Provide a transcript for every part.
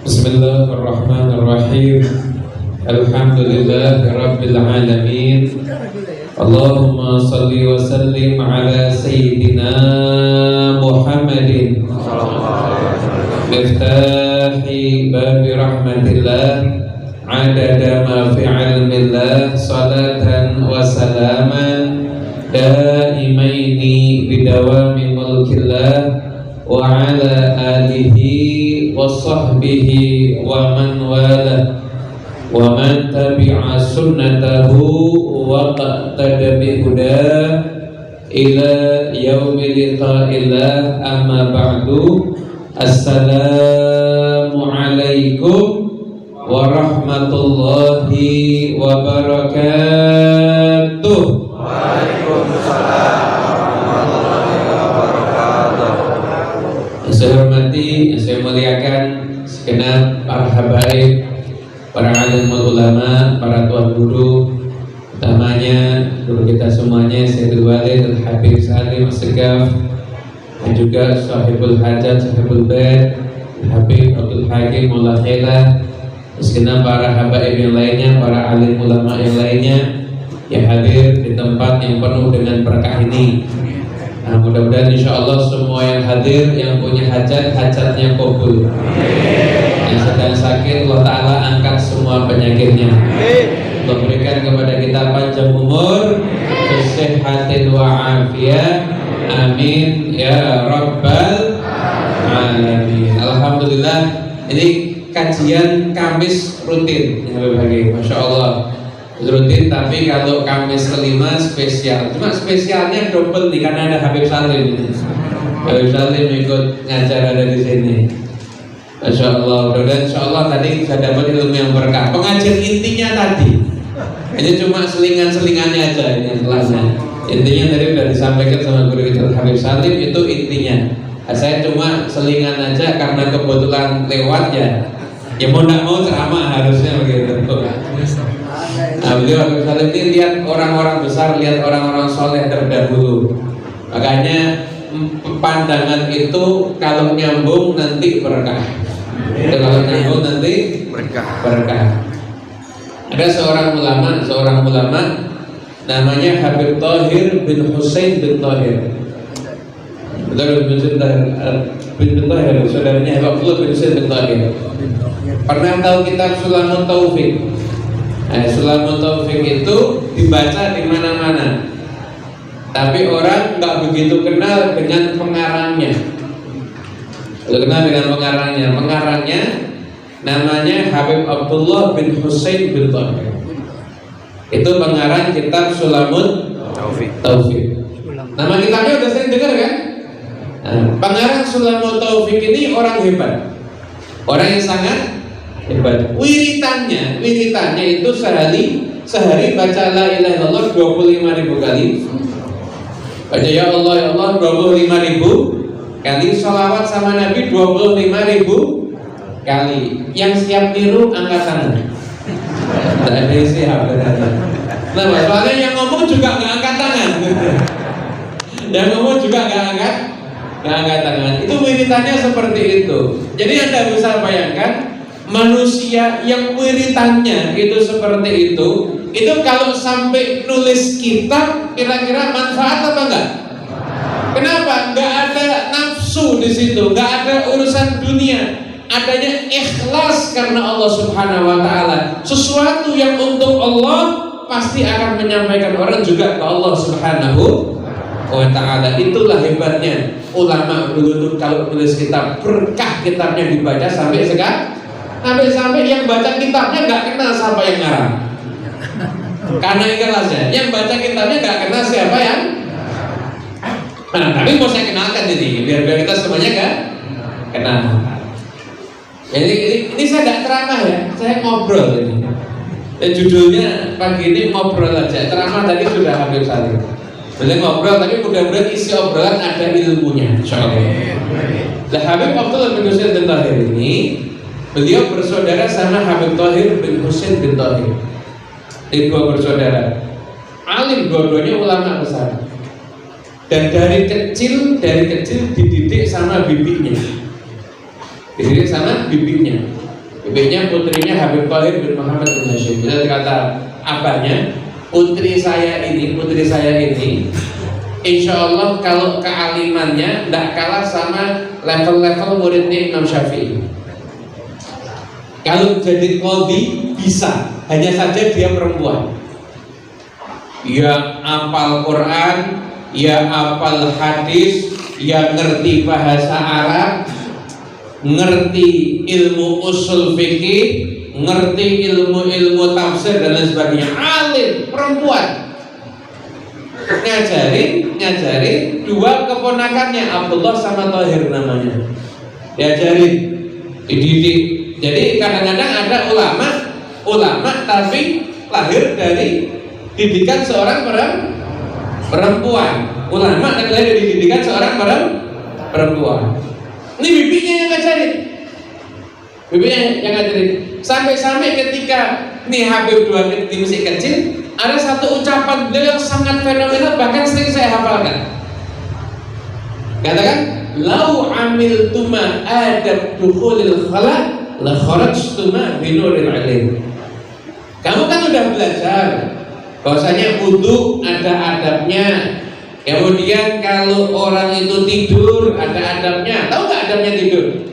Bismillahirrahmanirrahim. Alhamdulillahirabbil alamin. Allahumma shalli wa sallim ala sayyidina Muhammadin miftahi babi rahmatillah adada ma fi ilmillah salatan wa salaman daimaini bidawami mulkillah wa ala alihi wa sahbihi wa man wala wa man tabi'a sunnatahu wa qattada bihuda ila yaumi liqa'illah, amma ba'du. Assalamu alaikum warahmatullahi wabarakatuh. Waalaikumsalam warahmatullahi wabarakatuh. Saya hormati, saya muliakan segenap para habaib, para alim ulama, para tuan guru, utamanya guru kita semuanya Sayyidul Walid Al-Habib Salim As-Segaf, dan juga Sahibul Hajat, Sahibul Bait Habib Abdul Hakim Mullah Khailah, segenap para habaib yang lainnya, para alim ulama yang lainnya yang hadir di tempat yang penuh dengan berkah ini. Nah, mudah-mudahan insya Allah semua yang hadir, yang punya hajat, hajatnya kabul. Yang sedang sakit, Allah Ta'ala angkat semua penyakitnya. Allah berikan kepada kita panjang umur, kesehatan wa afiyah. Amin ya rabbal alamin. Alhamdulillah, ini kajian Kamis rutin, Masya Allah rutin, tapi kalau Kamis kelima spesial. Cuma spesialnya double nih, karena ada Habib Salim ini. Habib Salim ikut ngajar ada di sini. Masya Allah. Dan insya Allah tadi saya dapat ilmu yang berkah. Pengajian intinya tadi, ini cuma selingan-selingannya aja ini kelasnya. Intinya tadi sudah disampaikan sama guru kita Habib Salim, itu intinya. Nah, saya cuma selingan aja karena kebetulan lewat ya. Ya mau nggak mau ceramah harusnya begitu. Nah, beliau Habib Salim ini lihat orang-orang besar, lihat orang-orang soleh terdahulu. Makanya pandangan itu kalau nyambung nanti berkah. Kalau nyambung nanti berkah. Ada seorang ulama namanya Habib Thahir bin Husain bin Thahir. Betul bin Thahir, saudaranya Abdullah bin Husain bin Thahir. Pernah tahu kitab Sulamut Taufik? Nah, Sulamut Taufik itu dibaca di mana-mana, tapi orang nggak begitu kenal dengan pengarangnya. Kenal dengan pengarangnya. Pengarangnya namanya Habib Abdullah bin Husain bin Thahir. Itu pengarang kitab Sulamut Taufik. Nama kitabnya udah sering dengar kan? Nah, pengarang Sulamut Taufik ini orang hebat, orang yang sangat hebat. Wiritannya itu sehari baca la ilaha illallah 25.000 kali. Baca ya Allah 25.000 kali. Sholawat sama Nabi 25.000 kali. Yang siap niru angkat tangan. Tidak ada yang siap. Nah, soalnya yang ngomong juga nggak angkat tangan. Yang ngomong juga nggak angkat tangan. Itu wiritannya seperti itu. Jadi Anda bisa bayangkan, manusia yang wiritannya itu seperti itu kalau sampai nulis kitab, kira-kira manfaat apa enggak? Kenapa? Enggak ada nafsu di situ, enggak ada urusan dunia. Adanya ikhlas karena Allah Subhanahu wa taala. Sesuatu yang untuk Allah pasti akan menyampaikan orang juga ke Allah Subhanahu wa taala. Itulah hebatnya ulama dulu kalau tulis kitab, berkah kitabnya dibaca sampai sekarang. Sampai yang baca kitabnya nggak kenal siapa yang ngarang. Karena ikhlasnya, yang baca kitabnya nggak kenal siapa yang. Nah, tapi mau saya kenalkan ini, biar kita semuanya kan kenal. Jadi ini saya tidak ceramah ya, saya ngobrol ini. Dan judulnya pagi ini ngobrol aja. Ceramah tadi sudah Habib Salim. Boleh ngobrol, tapi mudah-mudahan isi obrolan ada ilmunya. Insyaallah. Lah Habib Abdullah bin Husain bin Thahir ini, beliau bersaudara sama Habib Thahir bin Husain bin Thahir. Ini dua bersaudara. Alim dua-duanya ulama besar. Dan dari kecil dididik sama bibinya. Bibinya putrinya Habib Thohir bin Muhammad bin Hashim. Bisa kata abahnya, putri saya ini insya Allah kalau kealimannya tidak kalah sama level-level muridnya Imam Syafi'i. Kalau jadi qadhi bisa, hanya saja dia perempuan. Ya hafal Quran, ya hafal hadis, ya ngerti bahasa Arab, ngerti ilmu usul fikih, ngerti ilmu tafsir dan lain sebagainya. Alim, perempuan. Ngajarin dua keponakannya Abdullah sama Thohir namanya. Diajarin, dididik. Jadi kadang-kadang ada ulama tapi lahir dari didikan seorang perempuan. Ulama lahir dari didikan seorang perempuan. Ini bibinya yang ngajarin. Sampai ketika nih Habib dua ketika masih kecil, ada satu ucapan beliau yang sangat fenomenal, bahkan sering saya hafalkan. Katakan, lau amiltuma adab dukhulil khala la kharajtuma binuril alim. Kamu kan udah belajar bahwasanya wudu ada adabnya. Kemudian kalau orang itu tidur ada adabnya. Tahu nggak adabnya tidur?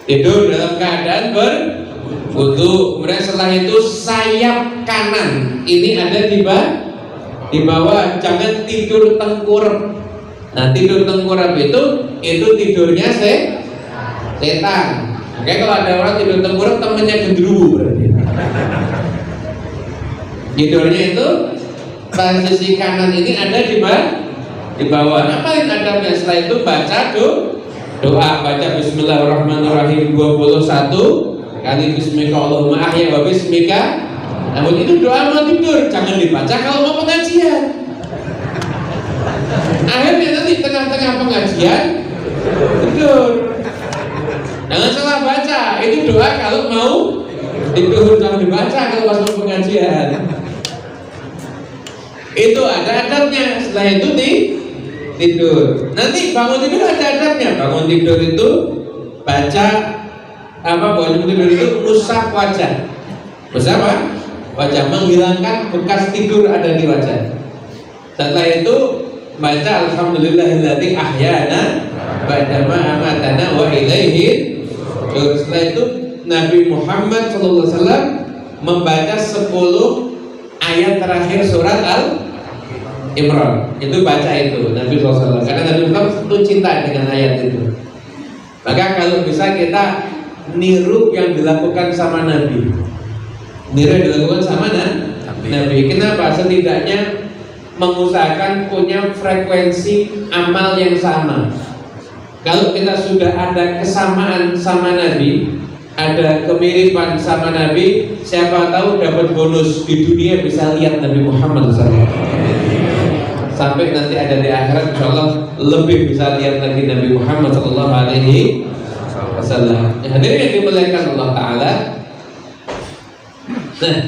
Tidur dalam keadaan berwudu. Kemudian setelah itu sayap kanan ini ada di bawah. Jangan tidur tengkurap. Nah, tidur tengkurap itu tidurnya setan. Oke, kalau ada orang tidur tengkurap temennya gendruwo berarti. Tidurnya itu sisi kanan ini ada di bawah. Ngapain adabnya? Setelah itu baca doa, baca Bismillahirrahmanirrahim 21 kali Bismika Allahumma ahya wa bismika. Namun itu doa mau tidur, jangan dibaca kalau mau pengajian. Akhirnya nanti tengah-tengah pengajian tidur. Jangan salah baca, itu doa kalau mau tidur, jangan dibaca kalau pas mau pengajian. Itu ada adabnya. Setelah itu tidur. Nanti bangun tidur ada adabnya. Bangun tidur itu baca bangun tidur itu usap wajah. Usap apa? Wajah, menghilangkan bekas tidur ada di wajah. Setelah itu baca alhamdulillahilladzi ahyana ba'dama amatana wa ilaihi. Setelah itu Nabi Muhammad SAW membaca 10 ayat terakhir surat Al-Imran. Itu baca itu Nabi SAW, karena Nabi SAW itu cinta dengan ayat itu. Maka kalau bisa kita niru yang dilakukan sama Nabi. Niru yang dilakukan sama Nabi. Kenapa? Setidaknya mengusahakan punya frekuensi amal yang sama. Kalau kita sudah ada kesamaan sama Nabi, ada kemiripan sama Nabi, siapa tahu dapat bonus di dunia bisa lihat Nabi Muhammad SAW. Sampai nanti ada di akhirat, insya Allah lebih bisa lihat lagi Nabi Muhammad SAW. Hadirin yang dimuliakan Allah Taala. Nah,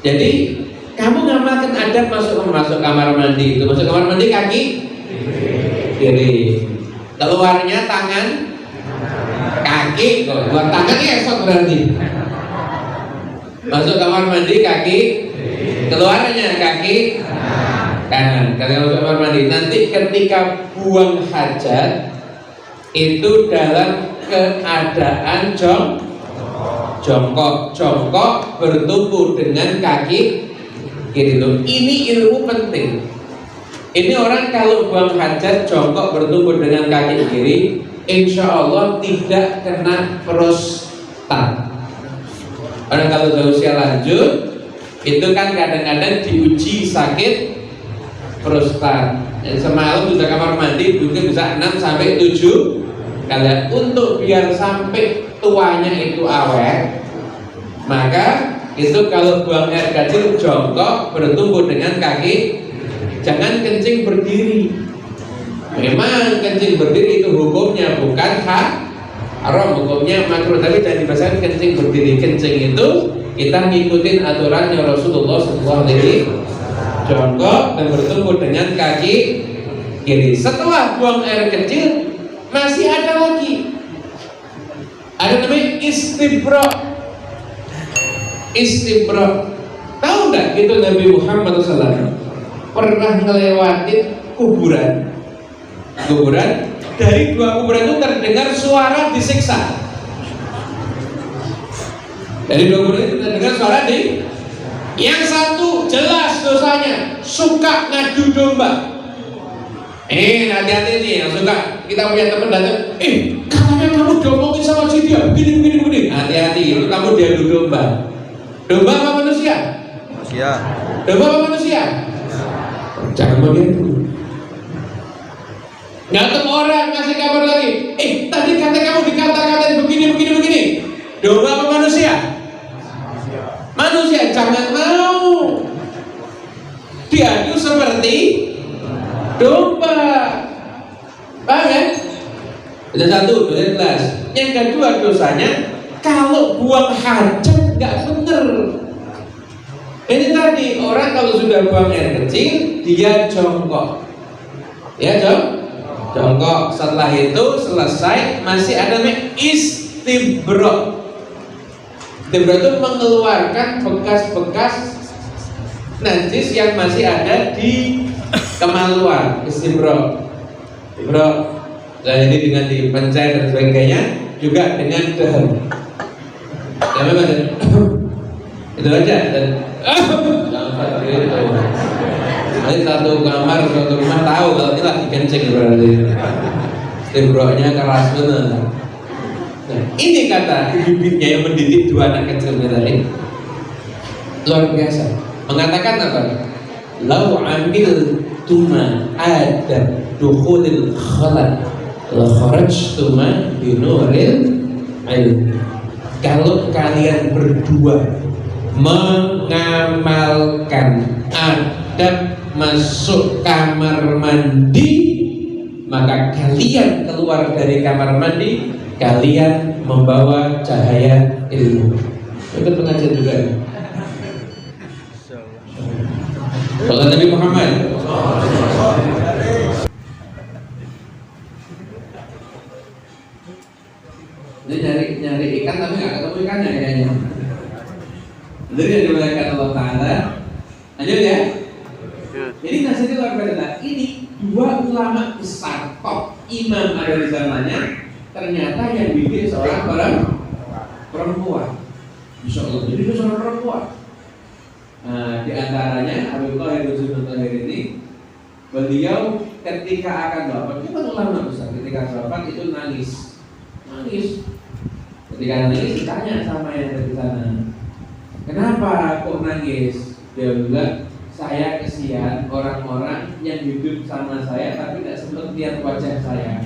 jadi kamu ngamalkan adab masuk kamar mandi itu. Masuk kamar mandi kaki kiri, keluarnya tangan kaki, keluar tangan ya esok berarti. Masuk kamar mandi kaki, keluarnya kaki kanan. Kalau masuk kamar mandi, nanti ketika buang hajat itu dalam keadaan jongkok bertumpu dengan kaki kiri. Ini ilmu penting. Ini orang kalau buang hajat jongkok bertumpu dengan kaki kiri, insya Allah tidak kena prostat. Orang kalau sudah usia lanjut, itu kan kadang-kadang diuji sakit prostat. Semalam sudah kamar mandi mungkin bisa 6 sampai 7 kali. Untuk biar sampai tuanya itu awet, maka itu kalau buang air kecil jongkok bertumpu dengan kaki. Jangan kencing berdiri. Memang kencing berdiri itu hukumnya bukan haram, hukumnya makruh, tapi jangan dibahasakan kencing berdiri. Kencing itu kita ngikutin aturannya Rasulullah SAW, jongkok dan bertumpu dengan kaki kiri. Setelah buang air kecil masih ada lagi, ada namanya istibra. Istibra. Tahu nggak itu Nabi Muhammad SAW pernah ngelewatin kuburan. Dari dua kuburan itu terdengar suara disiksa. Dari dua kuburan itu terdengar suara yang satu jelas dosanya, suka ngadu domba. Hati-hati nih yang suka. Kita punya teman datang, katanya kamu diomongin sama si dia begini. Hati-hati, itu kamu diadu domba. Domba apa manusia? Domba apa manusia? Jangan begitu. Datang orang ngasih kabar lagi, tadi kata kamu dikata-katain begini. Domba apa manusia? Manusia. Jangan mau diadu seperti domba. Paham ya? Itu satu, jelas. Yang kedua dosanya kalau buang hajat nggak bener. Ini tadi orang kalau sudah buang air kecil dia jongkok. Ya jongkok. Setelah itu selesai masih ada istibra. Istibra itu mengeluarkan bekas-bekas najis yang masih ada di kemaluan. Istibra. Nah ini dengan dipencet dan sebagainya, juga dengan dehem. Itu aja. Dan jangan gitu. Nanti satu kamar, satu rumah tahu kalau ini lagi kencing berarti. Istibra-nya keras benar. Nah, ini kata bibitnya yang mendidik dua anak kecil tadi. Luar biasa. Mengatakan apa? Lau amil tuma ada dukhulil khalat la kharajtuma binuril ilm. Kalau kalian berdua mengamalkan adab masuk kamar mandi, maka kalian keluar dari kamar mandi, kalian membawa cahaya ilmu. Itu pengajian juga. Salam Nabi Muhammad. Ini nyari ikan tapi nggak ketemu ikannya kayaknya. Jadi yang dimuliakan Allah Taala. Lanjut ya. Jadi nasihatnya luar biasa. Ini dua ulama besar top imam ada di zamannya. Ternyata yang bikin seorang perempuan. Insya Allah. Jadi itu seorang perempuan. Nah, di antaranya Abu Thahir Al-Zubair ini, beliau ketika akan wafat, itu kan ulama besar. Ketika wafat itu nangis. Ketika nangis ditanya sama yang ada di sana, kenapa kok nangis? Dia bilang, saya kesian orang-orang yang hidup sama saya tapi tidak sempat lihat wajah saya.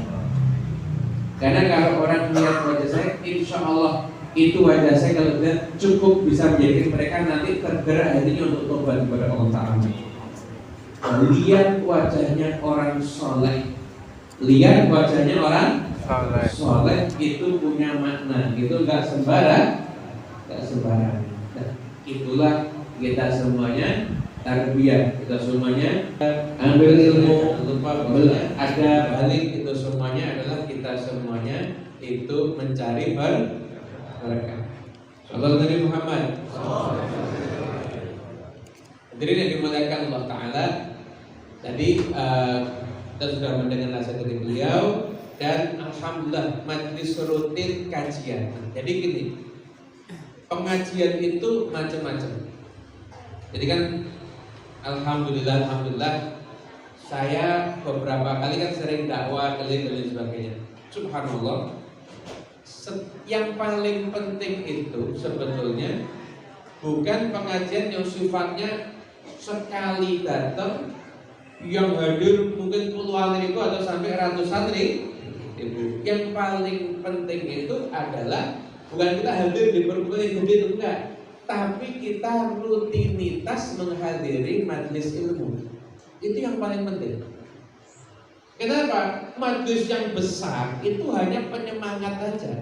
Karena kalau orang melihat wajah saya, insya Allah itu wajah saya kalau tidak cukup bisa menjadikan mereka nanti tergerak hatinya untuk tobat kepada Allah Ta'ala. Lihat wajahnya orang soleh, lihat wajahnya orang soleh itu punya makna, itu nggak sembarang. Nah, itulah kita semuanya tarbiyah, kita semuanya ambil ilmu, ada balik, itu semuanya adalah kita semuanya itu mencari berkah. Sallallahu Nabi Muhammad. Hadirin yang dimuliakan Allah Ta'ala. Tadi kita sudah mendengar nasihat dari beliau. Dan alhamdulillah majlis rutin kajian. Jadi gini, pengajian itu macam-macam. Jadi kan alhamdulillah saya beberapa kali kan sering dakwah keliling sebagainya. Subhanallah. Yang paling penting itu sebetulnya bukan pengajian yang sifatnya sekali datang yang hadir mungkin puluhan ribu atau sampai ratusan ribu. Yang paling penting itu adalah bukan kita hadir di perkumpulan yang gede itu enggak, tapi kita rutinitas menghadiri majelis ilmu. Itu yang paling penting. Kenapa? Majelis yang besar itu hanya penyemangat aja.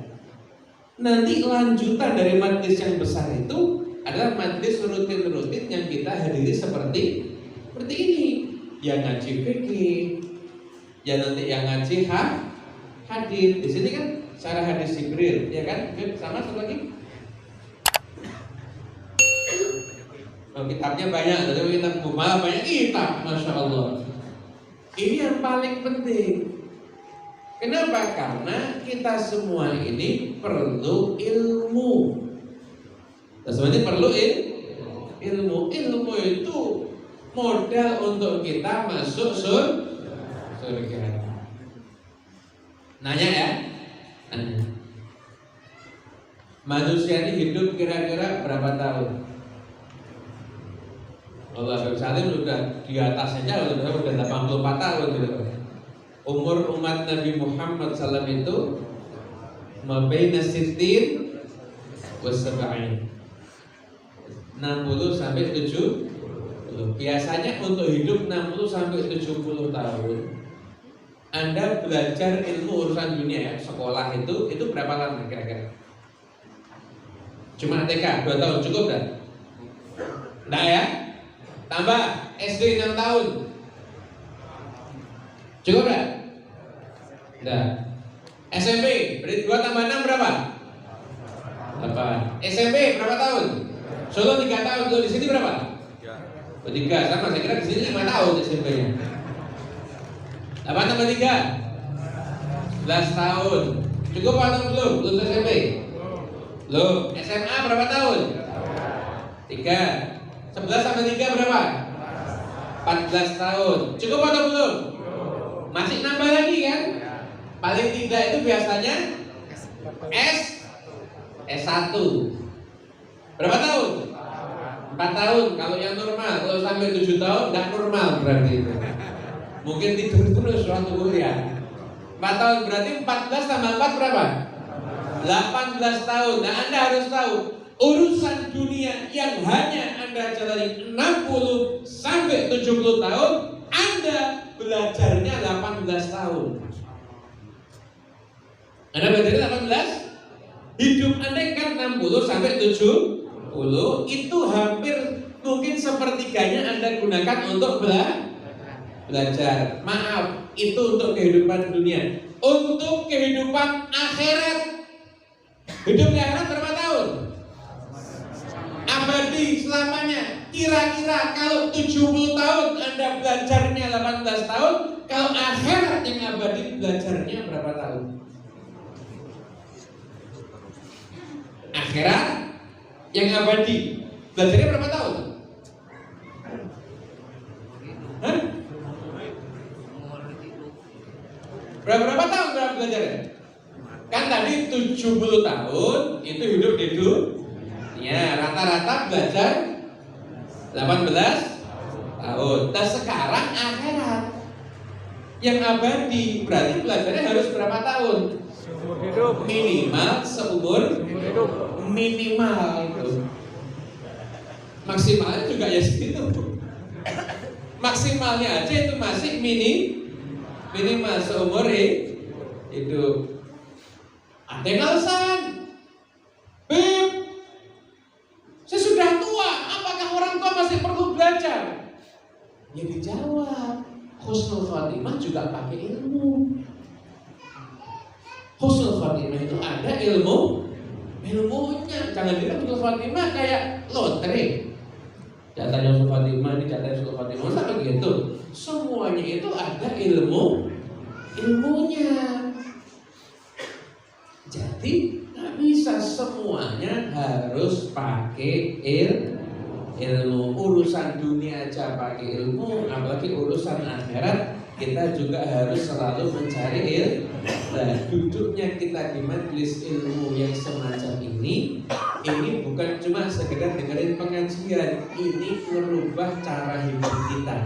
Nanti lanjutan dari majelis yang besar itu adalah majelis rutin-rutin yang kita hadiri seperti ini. Yang ngaji fikih, yang nanti yang ngaji hadir. Di sini kan Syarah hadis Jibril, ya kan? Sama satu lagi. Oh, kitabnya banyak, tapi kitab malah banyak kitab, masya Allah. Ini yang paling penting. Kenapa? Karena kita semua ini perlu ilmu. Kita semua ini perlu ilmu. Ilmu itu modal untuk kita masuk surga. Nanya ya? Nanya. Manusia ini hidup kira-kira berapa tahun? Allah Habib Salim sudah di atasnya udah 84 tahun gitu. Umur umat Nabi Muhammad SAW itu mabaina sittin wa sab'in, 60 sampai 70. Biasanya untuk hidup 60 sampai 70 tahun Anda belajar ilmu urusan dunia ya, sekolah itu berapa lama kira-kira? Cuma TK 2 tahun cukup dah? Enggak ya? Tambah SD 6 tahun. Cukup enggak? Enggak. SMP berarti 2 tambah 6 berapa? 8. SMP berapa tahun? Solo 3 tahun. Tuh di sini berapa? 3. Sama, saya kira di sini 5 tahun SMP-nya. 8 tambah 3 11 tahun. Cukup atau belum? Belum SMP? Belum. SMA berapa tahun? 3. 11 tambah 3 berapa? 14 tahun. Cukup atau belum? Masih nambah lagi kan? Paling tidak itu biasanya S1. Berapa tahun? 4 tahun. Kalau yang normal, kalau sampai 7 tahun nggak normal berarti itu. Mungkin tidur terus waktu kuliah. 4 tahun berarti 14 tambah 4 berapa? 18 tahun. Nah, Anda harus tahu urusan dunia yang hanya Anda jalani 60 sampai 70 tahun, Anda belajarnya 18 tahun. Anda belajarnya 18? Hidup Anda kan 60 sampai 70, itu hampir mungkin sepertiganya Anda gunakan untuk belajar. Maaf, itu untuk kehidupan dunia. Untuk kehidupan akhirat, hidup di akhirat berapa tahun? Abadi selamanya. Kira-kira kalau 70 tahun Anda belajarnya 18 tahun, kalau akhirat yang abadi belajarnya berapa tahun? Akhirat yang abadi belajarnya berapa tahun? Hah? Berapa tahun belajarnya? Kan tadi 70 tahun itu hidup di dunia, rata-rata belajar 18 tahun. Dan sekarang akhirat yang abadi berarti belajarnya harus berapa tahun? Minimal seumur hidup. Minimal itu. Maksimalnya juga ya segitu. Maksimalnya aja itu masih minimal seumur hidup. Ada yang alasan, Beb, saya sudah tua, apakah orang tua masih perlu belajar? Ya dijawab, husnul khotimah juga pakai ilmu. Husnul khotimah itu ada ilmunya. Jangan dilihat husnul khotimah kayak lotre. Jatahnya husnul khotimah ini, jatahnya husnul khotimah, masa begitu? Semuanya itu ada ilmunya. Jadi nggak bisa semuanya harus pakai ilmu. Urusan dunia aja pakai ilmu, apalagi urusan akhirat kita juga harus selalu mencari ilmu. Nah, duduknya kita di majelis ilmu yang semacam ini bukan cuma sekedar dengerin pengajian, ini merubah cara hidup kita.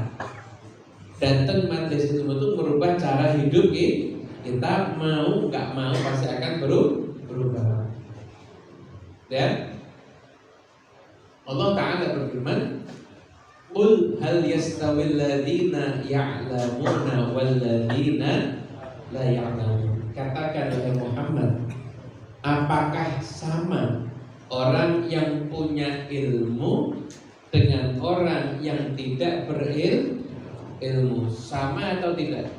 Datang majelis ilmu itu merubah cara hidup kita, mau nggak mau pasti akan berubah. Dan Allah Ta'ala berfirman, "Qul hal yastawil ladzina ya'lamuna wal ladzina la ya'lamun." Katakan oleh Muhammad, apakah sama orang yang punya ilmu dengan orang yang tidak berilmu? Sama atau tidak?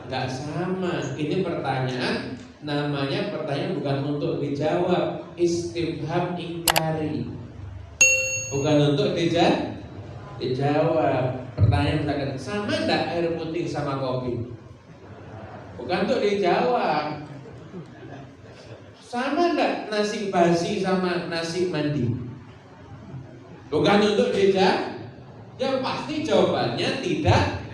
Nggak sama. Ini pertanyaan namanya pertanyaan bukan untuk dijawab, istifham ingkari. Bukan untuk dijawab. Pertanyaan misalkan, sama enggak air putih sama kopi? Bukan untuk dijawab. Sama enggak nasi basi sama nasi mandi? Bukan untuk dijawab. Ya pasti jawabannya tidak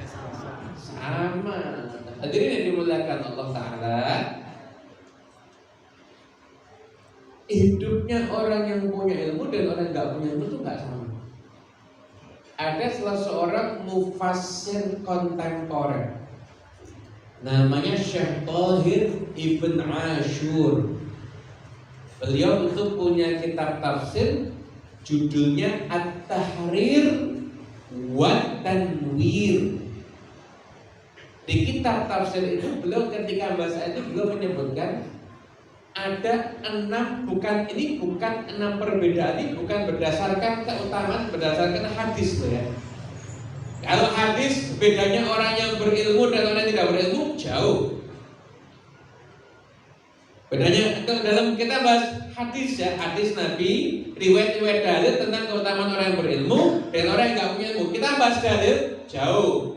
sama. Hadirin yang dimuliakan Allah Ta'ala, hidupnya orang yang punya ilmu dan orang yang gak punya ilmu itu gak sama. Ada salah seorang mufassir kontemporer, namanya Syekh Thahir Ibn Ashur. Beliau itu punya kitab tafsir, judulnya At-Tahrir wa Tanwir. Di kitab tafsir itu beliau ketika bahasa itu beliau menyebutkan ada 6, bukan 6 perbedaan, ini bukan berdasarkan keutamaan, berdasarkan hadis loh ya. Kalau hadis bedanya orang yang berilmu dan orang yang tidak berilmu jauh. Bedanya dalam kita bahas hadis ya, hadis Nabi, riwayat-riwayat dalil tentang keutamaan orang yang berilmu dan orang yang tidak punya ilmu. Kita bahas dalil jauh.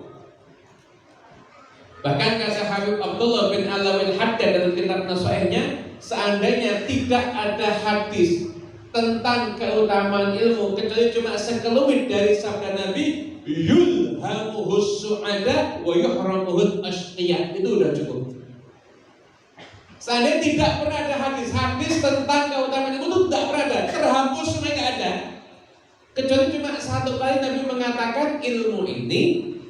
Bahkan kata Habib Abdullah bin Alawil Haddad dalam kitab Nasihatnya, seandainya tidak ada hadis tentang keutamaan ilmu kecuali cuma sekelumit dari sabda Nabi, yulhamuhus su'ada wa yuhramuhul ashqiya, itu udah cukup. Seandainya tidak pernah ada hadis tentang keutamaan ilmu, itu tidak pernah ada, terhapus semua, nggak ada. Kecuali cuma satu kali Nabi mengatakan ilmu ini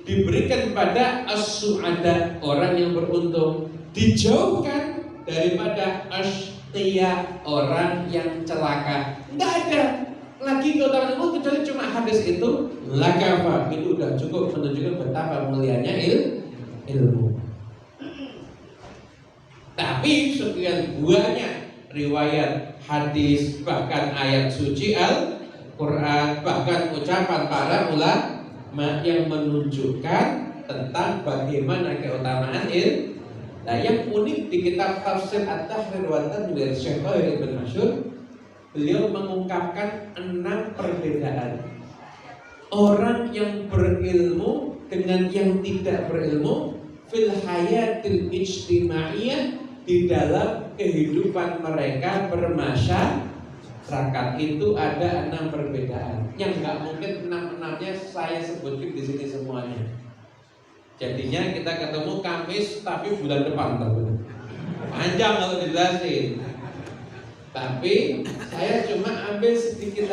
diberikan pada as-su'ada, orang yang beruntung, dijauhkan daripada ashqiya, orang yang celaka. Tidak ada lagi keutamaan ilmu kecuali cuma hadis itu, lakafa, itu udah cukup menunjukkan betapa mulianya ilmu. Tapi sekian banyak riwayat hadis, bahkan ayat suci Al-Quran, bahkan ucapan para ulama yang menunjukkan tentang bagaimana keutamaan ilmu. Nah, yang unik di kitab tafsir At-Tahrir wa Tanwir Syekh Thahir Ibn Ashur, beliau mengungkapkan 6 perbedaan orang yang berilmu dengan yang tidak berilmu fil hayatil ijtimaiyah, di dalam kehidupan mereka bermasyarakat. Itu ada 6 perbedaan yang nggak mungkin 6-6-nya saya sebutkan di sini semuanya. Jadinya kita ketemu Kamis tapi bulan depan panjang kalau dijelasin. Tapi saya cuma ambil sedikit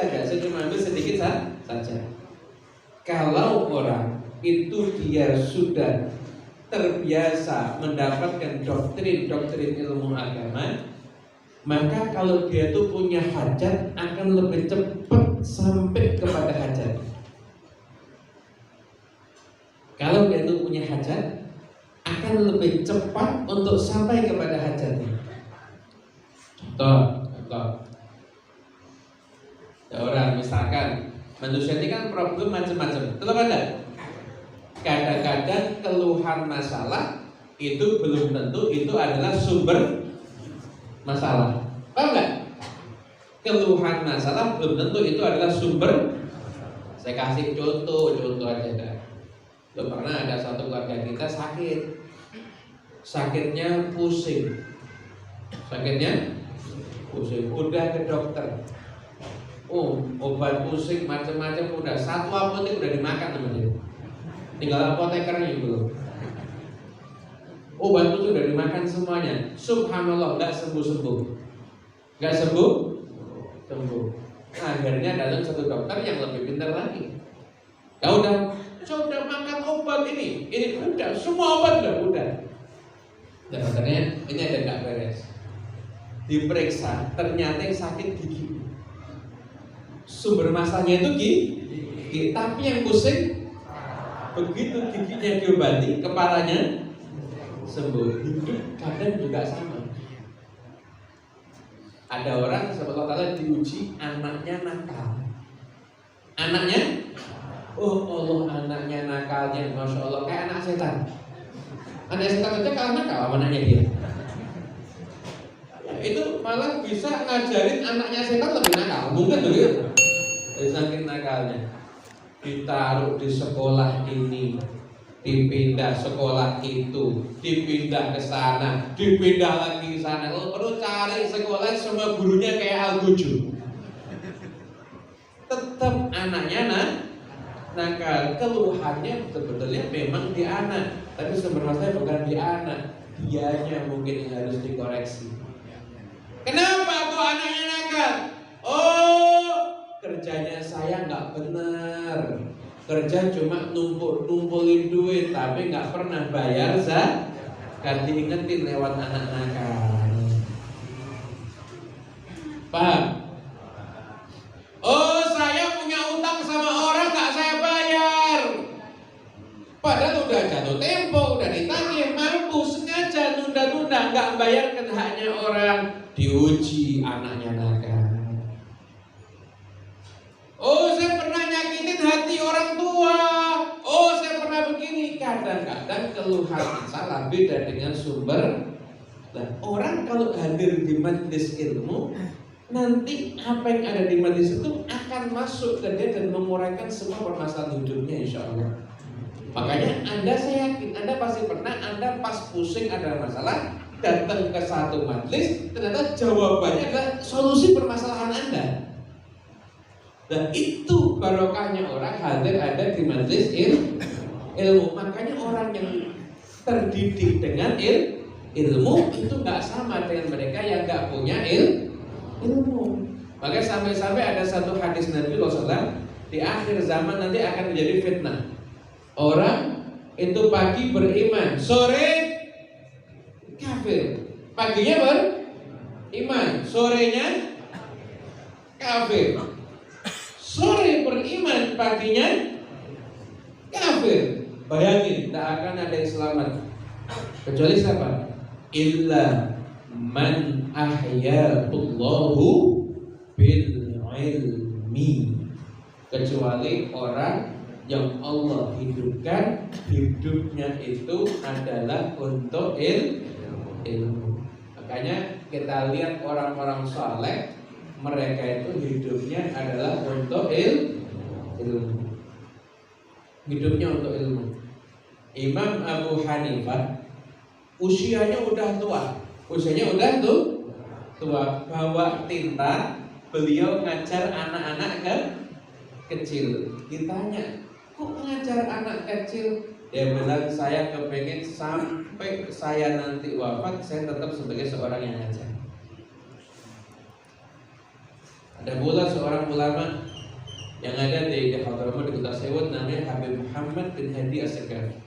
saja. Kalau orang itu dia sudah terbiasa mendapatkan doktrin ilmu agama, maka kalau dia tuh punya hajat akan lebih cepat sampai kepada hajat. Kalau dia tuh punya hajat akan lebih cepat untuk sampai kepada hajatnya. Contoh. Ya orang misalkan manusia ini kan problem macam-macam. Betul ada? Kadang-kadang keluhan masalah itu belum tentu itu adalah sumber masalah. Paham nggak? Keluhan masalah belum tentu itu adalah sumber. Saya kasih contoh aja dah. Loh, pernah ada satu keluarga kita sakitnya pusing, udah ke dokter. Obat pusing macam-macam udah, satu apotek udah dimakan namanya. Tinggal apotekernya belum. Obat itu udah dimakan semuanya. Subhanallah, nggak sembuh. Akhirnya datang satu dokter yang lebih pintar lagi. Ya udah, sudah makan obat ini udah, semua obat udah. Dokternya ini ada nggak beres. Diperiksa, ternyata yang sakit gigi. Sumber masalahnya itu gigi, tapi yang pusing. Begitu giginya diobati, kepalanya sembuh. Hidup kadang juga sama. Ada orang sebetulnya diuji anaknya nakal. Anaknya nakalnya, masya Allah, kayak anak setan. Anak setan aja kalau nakal, anaknya dia. malah bisa ngajarin anaknya setan lebih nakal. Mungkin begitu. Saking nakalnya. Ditaruh di sekolah ini, dipindah sekolah itu, dipindah ke sana, dipindah lagi ke sana. Kalau perlu cari sekolah semua gurunya kayak Al-Guju. Tetap anaknya nakal. Keluhannya sebetulnya memang di anak, tapi sumber masalahnya bukan di anak, dianya mungkin yang harus dikoreksi. Kenapa kok anaknya nakal? Oh, kerjanya saya nggak benar. Kerja cuma numpulin duit, tapi nggak pernah bayar zakat. Diingetin lewat anak nakal. Paham? Oh, saya punya utang sama orang nggak saya bayar. Padahal udah jatuh tempo, udah ditagih, mampu, sengaja nunda-nunda nggak bayarkan haknya orang. Diuji anaknya nakal. Oh, saya pernah nyakitin hati orang tua. Oh, saya pernah begini. Kadang-kadang keluhan masalah beda dengan sumber. Nah, orang kalau hadir di majelis ilmu, nanti apa yang ada di majelis itu akan masuk ke dia dan menguraikan semua permasalahan hidupnya, insya Allah. Makanya saya yakin Anda pasti pernah, Anda pas pusing ada masalah, datang ke satu majelis, ternyata jawabannya adalah solusi permasalahan Anda. Dan itu barokahnya orang hadir ada di majelis ilmu. Makanya orang yang terdidik dengan ilmu itu nggak sama dengan mereka yang nggak punya ilmu. Makanya sampai-sampai ada satu hadis Nabi SAW, di akhir zaman nanti akan menjadi fitnah. Orang itu pagi beriman, sore kafir. Paginya beriman, sorenya kafir. Sore beriman, paginya kafir. Bayangin, tak akan ada yang selamat kecuali siapa? Illa man ahya'ullahu bil ilmi. Kecuali orang yang Allah hidupkan, hidupnya itu adalah untuk ilmu. Makanya kita lihat orang-orang saleh, mereka itu hidupnya adalah untuk ilmu. Hidupnya untuk ilmu. Imam Abu Hanifah usianya udah tua. Usianya udah tua. Bawa tinta, beliau ngajar anak-anak kecil. Ditanya, kok ngajar anak kecil? Dia bilang, saya kepengen sampai saya nanti wafat, saya tetap sebagai seorang yang ngajar. Ada pula seorang ulama yang ada di Hadramaut di Kota Sewot, namanya Habib Muhammad bin Hadi As-Saqafi.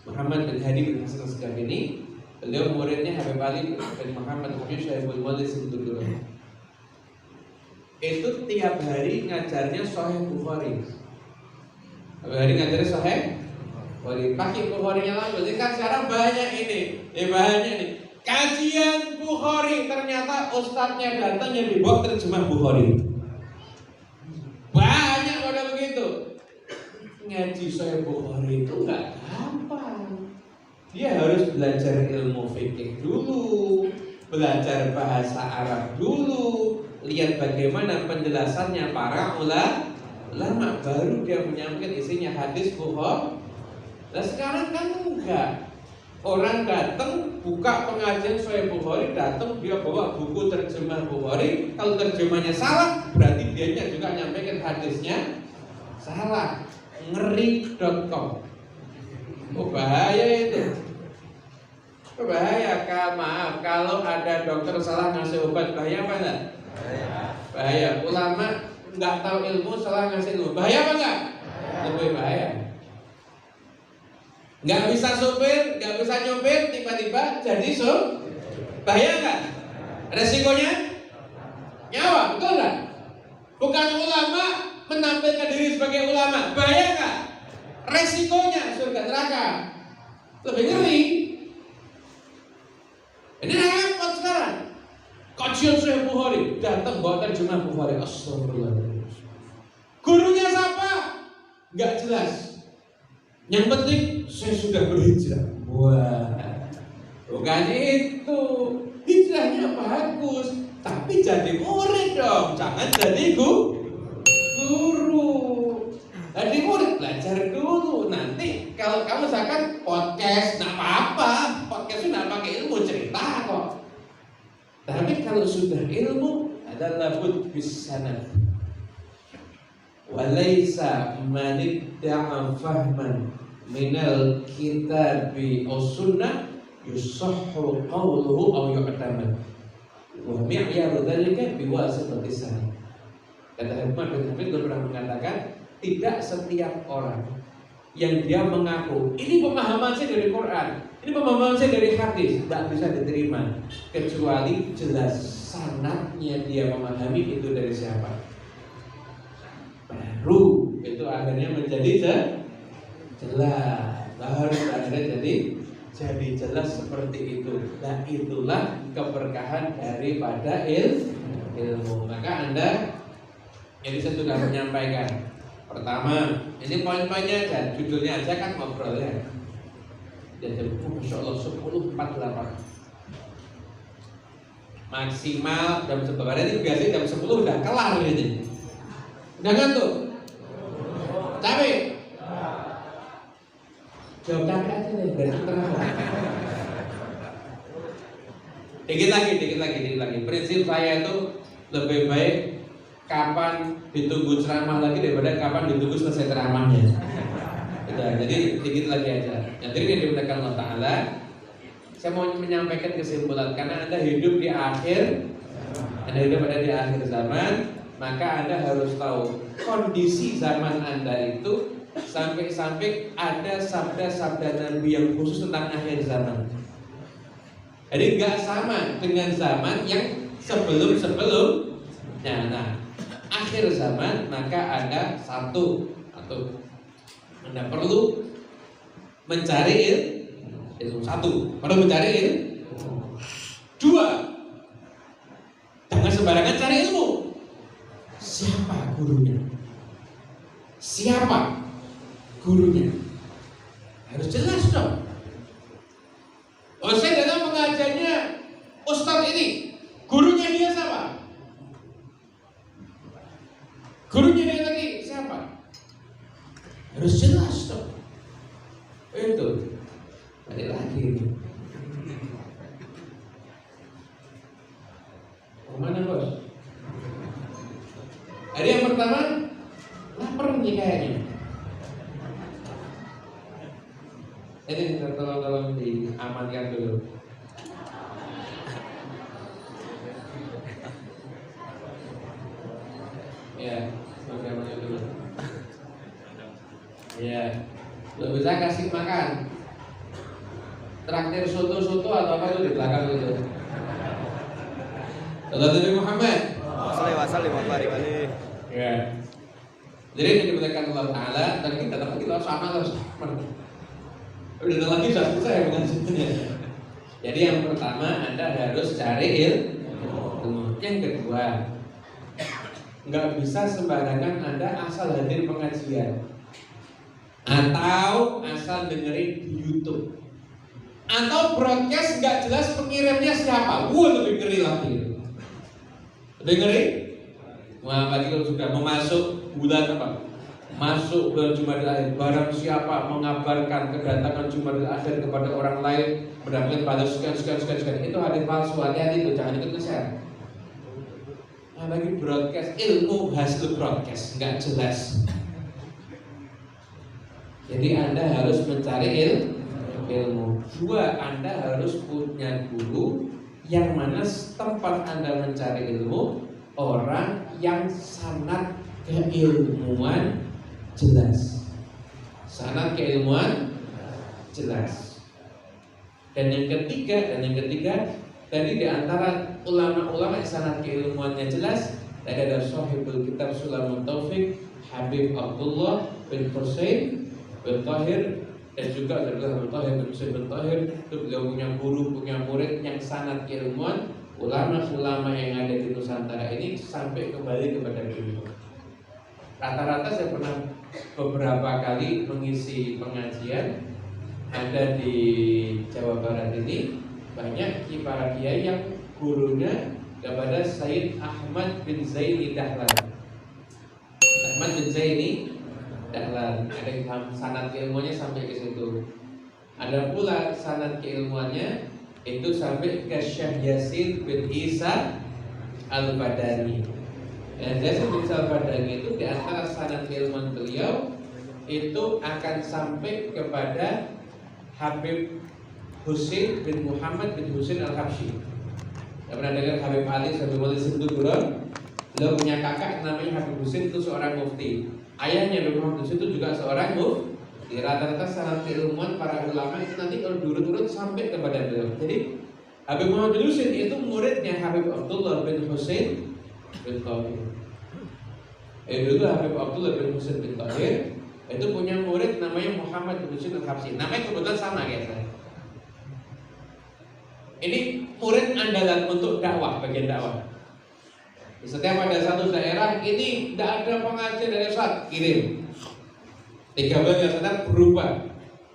Muhammad bin Hadi bin Hasan As-Saqafi ini, beliau muridnya Habib Ali bin Muhammad bin Syaibul Walid Sindulul. Itu tiap hari ngajarnya Sahih Bukhari. Tiap hari ngajarnya Sahih Bukhari. Pakai Bukharinya langsung. Jadi kan sekarang banyak ini, banyak nih. Kajian Bukhari, ternyata ustadznya datang yang dibawa terjemah Bukhari. Banyak pada begitu. Ngaji Sahih Bukhari itu nggak gampang. Dia harus belajar ilmu fikih dulu, belajar bahasa Arab dulu, lihat bagaimana penjelasannya para ulama, baru dia menyampaikan isinya hadis Bukhari. Nah sekarang kan enggak. Orang datang buka pengajian Sahih Bukhari, datang dia bawa buku terjemah Bukhari. Kalau terjemahnya salah, berarti dianya juga nyampaikan hadisnya salah. Ngeri.com. Oh bahaya itu. Bahaya. Maaf, kalau ada dokter salah ngasih obat, bahaya apa enggak? Bahaya. Ulama nggak tahu ilmu salah ngasih ilmu, bahaya apa enggak? Lebih bahaya. Nggak bisa supir, nggak bisa nyopir, tiba-tiba jadi bahaya nggak? Resikonya nyawa, betul nggak? Bukan ulama menampilkan diri sebagai ulama, bahaya nggak? Resikonya surga neraka, lebih ngeri. Ini repot sekarang. Kajian Sahih Bukhari, datang bawa terjemah Bukhari, astagfirullah. Gurunya siapa? Nggak jelas. Yang penting saya sudah berhijrah. Wah, bukan itu. hijrahnya bagus, tapi jadi murid dong, jangan jadi guru. Jadi murid belajar dulu. Nanti kalau kamu misalkan podcast, nggak apa-apa, podcast itu nggak pakai ilmu, cerita kok. Tapi kalau sudah ilmu adalah labud bisanad. Walaysa manidda'a fahman minal kitabi aw sunnah yusahhu qawluhu aw yu'tamad wa mi'yaru dzalika biwasitati sanad. Kata Ahmad bin Hanbal pernah mengatakan, tidak setiap orang yang dia mengaku ini pemahaman saya dari Quran, ini pemahaman saya dari hadis, tidak bisa diterima kecuali jelas sanadnya dia memahami itu dari siapa. Baru itu akhirnya menjadi jelas, baru akhirnya jadi jelas seperti itu. Nah itulah keberkahan daripada ilmu. Maka Anda, jadi saya sudah menyampaikan. Pertama, ini poin-poinnya aja, judulnya aja kan ngobrol ya. Jadi Masya Allah 10.48 maksimal jam 11. Ini biasanya jam 10 udah kelar ini. Udah ngantuk? Capek? Jawab capek aja deh, biar terang. Dikit lagi. Prinsip saya itu lebih baik kapan ditunggu ceramah lagi daripada kapan ditunggu selesai ceramahnya. Jadi dikit lagi aja. Yang tadi yang dimuliakan Allah Ta'ala, saya mau menyampaikan kesimpulan. Karena Anda hidup di akhir zaman, maka Anda harus tahu kondisi zaman Anda itu sampai ada sabda-sabda Nabi yang khusus tentang akhir zaman. Jadi nggak sama dengan zaman yang sebelum-sebelumnya. Nah, akhir zaman maka Anda Anda perlu mencari ilmu. Perlu mencari ilmu. 2, jangan sembarangan cari ilmu. Siapa gurunya? Harus jelas dong. Oh, saya datang mengajarnya Ustadz ini, gurunya dia siapa? Gurunya dia lagi siapa? Harus jelas dong. Itu balik lagi. Kemana bos? Hari yang pertama, lapar nih kayaknya. Ini tolong diamankan dulu. Ya, diamankan dulu. Ya, belum bisa kasih makan. Traktir soto atau apa itu di belakang itu. Nabi Muhammad. Wasallim wa barik alaihi. Ya. Jadi ini dimuliakan Allah Ta'ala. Dan kita dapat kita sama. Udah lagi sudah selesai mengajinya. Jadi yang pertama Anda harus cari ilmu. Yang kedua, nggak bisa sembarangan Anda asal hadir pengajian atau asal dengerin di YouTube atau broadcast nggak jelas pengirimnya siapa. Lebih ngeri lagi. Lebih ngeri. Wah, lagi kalau sudah memasuk bulan apa? Masuk bulan Jumadil Akhir, barang siapa mengabarkan kedatangan Jumadil Akhir kepada orang lain mendapatkan pahala sekian, itu hadis palsu. Hati-hati itu, jangan ikut nge-share. Nah, lagi broadcast ilmu hasil broadcast nggak jelas. Jadi Anda harus mencari ilmu. 2, Anda harus punya guru yang mana tempat Anda mencari ilmu orang yang sanad keilmuan jelas. Sanad keilmuan jelas. Dan yang ketiga tadi di antara ulama-ulama yang sanad keilmuannya jelas, ada Shahibul Kitab Sulamun Taufik Habib Abdullah bin Husain bin Tahir, dan juga adalah bin Tahir bin Husain bin Tahir. Itu beliau punya guru, punya murid yang sanad keilmuan. Ulama-ulama yang ada di Nusantara ini sampai kembali kepada beliau. Rata-rata saya pernah beberapa kali mengisi pengajian ada di Jawa Barat ini, banyak para kiai yang gurunya kepada Sayyid Ahmad bin Zaini Dahlan. Ahmad bin Zaini Dahlan, ada sanad keilmuannya sampai ke situ. Ada pula sanad keilmuannya itu sampai ke Syekh Yasin bin Isa Al-Badani. Yasin bin Isa Al-Badani itu di antara sanad keilmuan beliau itu akan sampai kepada Habib Husain bin Muhammad bin Husain Al-Habsyi. Pernah dengar Habib Ali Habib Ali Sinduduron? Beliau punya kakak namanya Habib Husain, itu seorang mufti. Ayahnya Habib Muhammad Husain itu juga seorang mufti. Rata-rata sanad keilmuan para ulama itu nanti kalau diurut-urut sampai kepada beliau. Jadi Habib Muhammad bin Husain itu muridnya Habib Abdullah bin Husain bin Tahir. Dulu Habib Abdullah bin Husain bin Tahir itu punya murid namanya Muhammad bin Husain Al-Habsyi. Namanya kebetulan sama kayak saya. Ini murid andalan untuk dakwah, bagian dakwah. Setiap ada satu daerah ini tidak ada pengajian dari Ustaz, kirim. 3 bulan yang sedang berubah.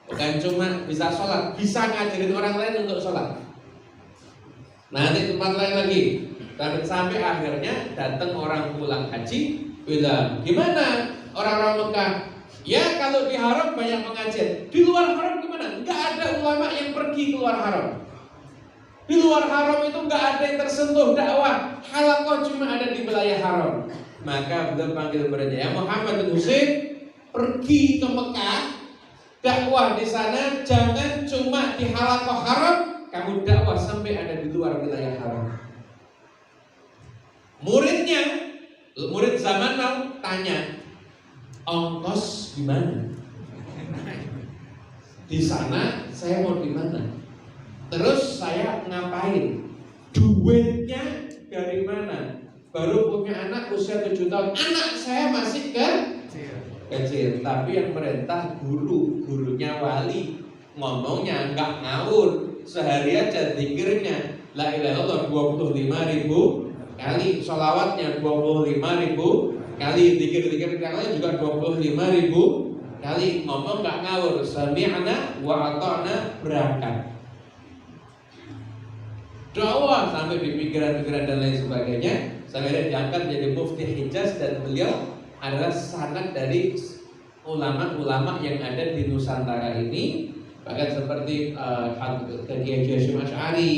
Bukan cuma bisa sholat, bisa ngajarin orang lain untuk sholat. Nanti tempat lain lagi. Sampai akhirnya datang orang pulang haji, bilang, gimana orang-orang Mekah? Ya kalau di haram banyak pengajian. Di luar haram gimana? Enggak ada ulama yang pergi keluar haram. Di luar haram itu enggak ada yang tersentuh dakwah. Halaqah cuma ada di wilayah haram. Maka beliau panggil muridnya, ya Muhammad bin Husain, pergi ke Mekah, dakwah di sana, jangan cuma di halaqah haram, kamu dakwah sampai ada di luar wilayah haram. Muridnya, murid zaman now tanya, ongkos gimana? Di sana saya mau di mana? Terus saya ngapain? Duitnya dari mana? Baru punya anak usia 7 tahun. Anak saya masih kecil. Tapi yang merintah gurunya wali. Ngomongnya nggak ngawur. Sehari aja zikirnya la ilaha illallah 25.000 kali, sholawatnya 25.000 kali, zikir-zikir yang lain juga 25.000 kali. Ngomong nggak ngawur. Sami'na wa ata'na, berangkat. Dakwah sampai di pikiran-pikiran dan lain sebagainya. Sampai diangkat jadi mufti Hijaz, dan beliau adalah sanad dari ulama-ulama yang ada di Nusantara ini. Bahkan seperti Kiai Hasyim Asy'ari,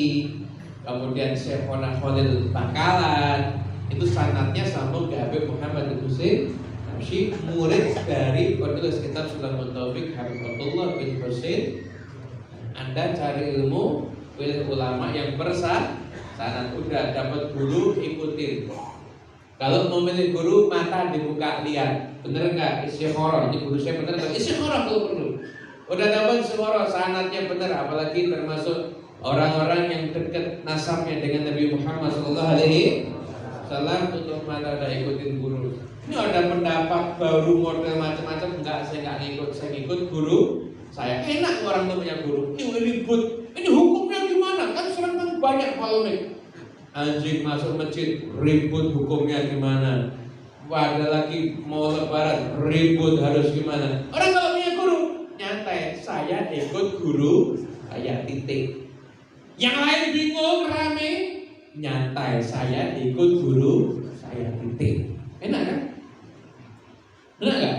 kemudian Syekhona Khalil Bangkalan, itu sanadnya sambung ke Habib Muhammad bin Husain Al-Habsyi, murid dari penulis kitab Sulamul Taufik Habib Abdullah bin Husain. Anda cari ilmu, pilih ulama yang bersanad, udah dapat guru ikutin. Kalau mau milih guru, mata dibuka, lihat bener nggak istikharah, ini guru saya bener nggak istikharah kalau perlu. Udah dapat istikharah, sanadnya bener, apalagi termasuk orang-orang yang dekat nasabnya dengan Nabi Muhammad SAW, untuk mata udah ikutin guru. Ini ada pendapat baru model macam-macam, enggak, saya nggak ngikut, saya ngikut guru. Saya enak orang tuh punya guru. Ini ribut, ini hukumnya gimana? Kan sekarang banyak polemik. Anjing masuk masjid, ribut hukumnya gimana? Ada lagi mau lebaran, ribut harus gimana? Orang kalau punya guru, nyantai, saya ikut guru, saya titik. Yang lain bingung, rame, nyantai, saya ikut guru, saya titik. Enak kan? Enak gak?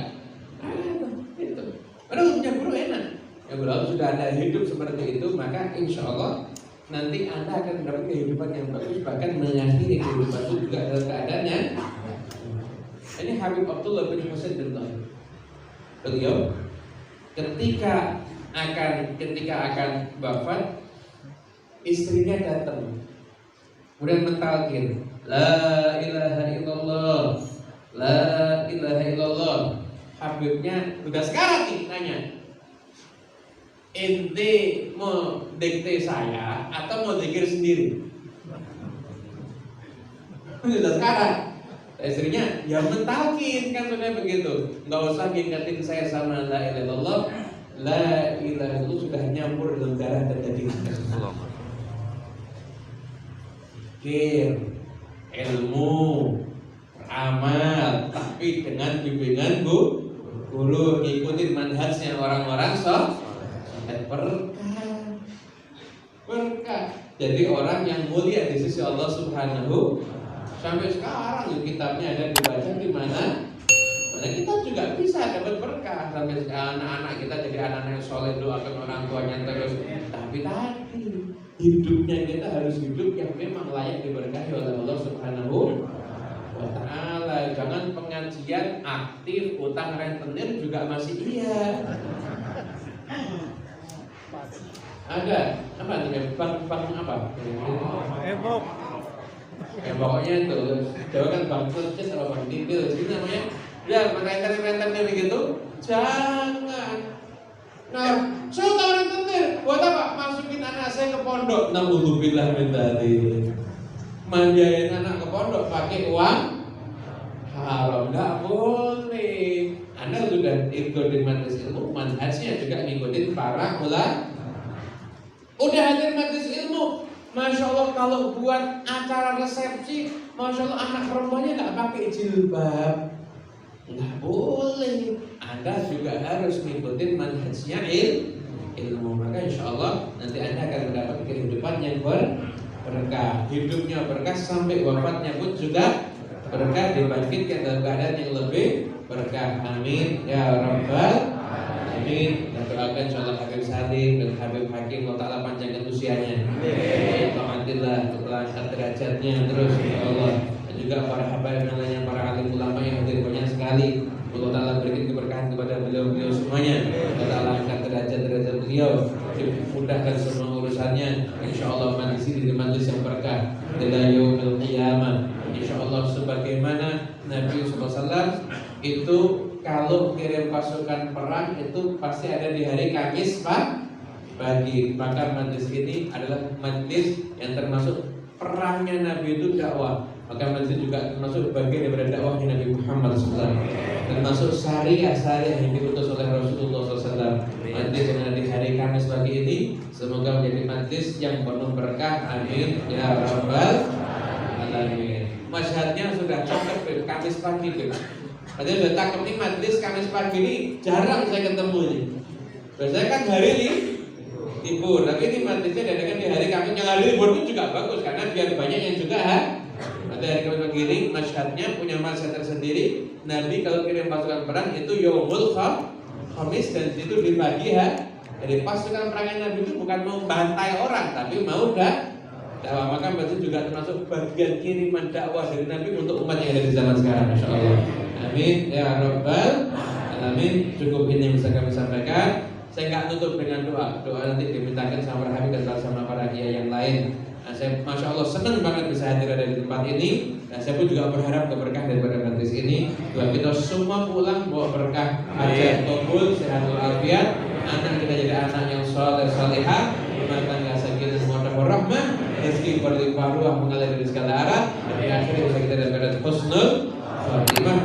Itu. Padahal punya guru enak. Ya kalau sudah ada hidup seperti itu, maka insya Allah nanti Anda akan mendapat kehidupan yang bagus, bahkan mengakhiri kehidupan itu juga dalam keadaannya. Ini Habib Abdullah bin Husain bin Tahir. Beliau ketika akan wafat, istrinya datang, kemudian mentalkin, la ilaha illallah, la ilaha illallah. Habibnya udah sekarang nih nanya, ente mau dikte saya atau mau zikir sendiri? Udah sekarang. Istrinya ya mentalkin, kan sudah begitu. Nggak usah ngingetin saya sama la ilaha illallah. La ilaha itu sudah nyampur dalam darah dan daging. Zikir, ilmu, amal, tapi dengan bimbingan guru, ngikutin manhajnya orang-orang berkah. jadi orang yang mulia di sisi Allah Subhanahu. Sampai sekarang kitabnya ada dibaca di mana kita juga bisa dapat berkah. Sampai anak-anak kita jadi anak-anak yang soleh, doakan orang tuanya terus. Tapi tadi hidupnya kita harus hidup yang memang layak diberkahi oleh Allah Subhanahu wa ta'ala. Jangan pengajian aktif, utang rentenir juga masih iya. Ada apa nih bank apa? Pokoknya itu Jawa kan bank purchase atau bank detail itu namanya. Ya rentenir gitu. Jangan. Nah, saya tahu rentenir. Buat apa? Masukin anak saya ke pondok. Naudzubillah min dzalik. Manjain anak ke pondok pakai uang haram, nggak boleh. Anda sudah ikut di majelis ilmu, manhajnya juga ngikutin para ulama. Udah hadir majelis ilmu, masya Allah kalau buat acara resepsi, masya Allah anak perempuannya nggak pakai jilbab, nggak boleh. Anda juga harus ngikutin manhajnya ilmu. Maka insya Allah nanti Anda akan mendapat kehidupan yang berkah, hidupnya berkah sampai wafatnya pun juga berkah, dibangkitkan dalam keadaan yang lebih berkah. Amin ya rabbal alamin. Dan doakan insyaallah Habib Salim dan Habib Hakim Allah Ta'ala panjangkan usianya, alhamdulillah angkat derajatnya terus ya Allah. Dan juga para habaib yang lainnya, para alim ulama yang hadir banyak sekali, Allah Ta'ala berikan keberkahan kepada beliau-beliau semuanya. Allah Ta'ala angkat derajat beliau, dimudahkan semua urusannya. InsyaAllah majlis ini majlis yang berkah ila yaumil qiyamah. InsyaAllah sebagaimana Nabi SAW itu kalau kirim pasukan perang itu pasti ada di hari Kamis pagi. Maka majlis ini adalah majlis yang termasuk perangnya Nabi itu dakwah. Maka majlis juga termasuk bagian daripada dakwahnya Nabi Muhammad SAW, termasuk syariah yang diutus oleh Rasulullah SAW. Majlis yang ada di hari Kamis pagi ini semoga menjadi majlis yang penuh berkah. Amin ya rabbal alamin. Masyhadnya sudah cakep Kamis pagi tuh. Padahal sudah cakep nih majlis Kamis pagi ini jarang saya ketemu nih. Biasanya kan hari ini libur, tapi ini majlisnya diadakan di hari Kamis. Yang hari libur pun juga bagus karena biar banyak yang juga ada hari Kamis pagi ini. Masyhadnya punya masyhad tersendiri. Nabi kalau kirim pasukan perang itu yaumul Khamis dan itu dibagi Jadi pasukan perangnya Nabi itu bukan mau bantai orang, tapi mau dakwah. Maka berarti juga termasuk bagian kiriman dakwah dari Nabi untuk umat yang ada di zaman sekarang, insyaallah. Amin ya rabbal alamin. Cukup ini yang bisa kami sampaikan. Saya nggak tutup dengan doa nanti dimintakan sama para habib dan sama para kiai yang lain. Nah, saya masya Allah senang banget bisa hadir ada di tempat ini. Dan saya pun juga berharap keberkah daripada majlis ini. Doa kita semua pulang bawa berkah, hajat kabul, sehat walafiat. Anak kita jadi anak yang soleh solehah, rumah tangga sakinah mawaddah warahmah, rezeki berlimpah ruah mengalir dari segala arah. Dan di akhir bisa kita dapat husnul khotimah.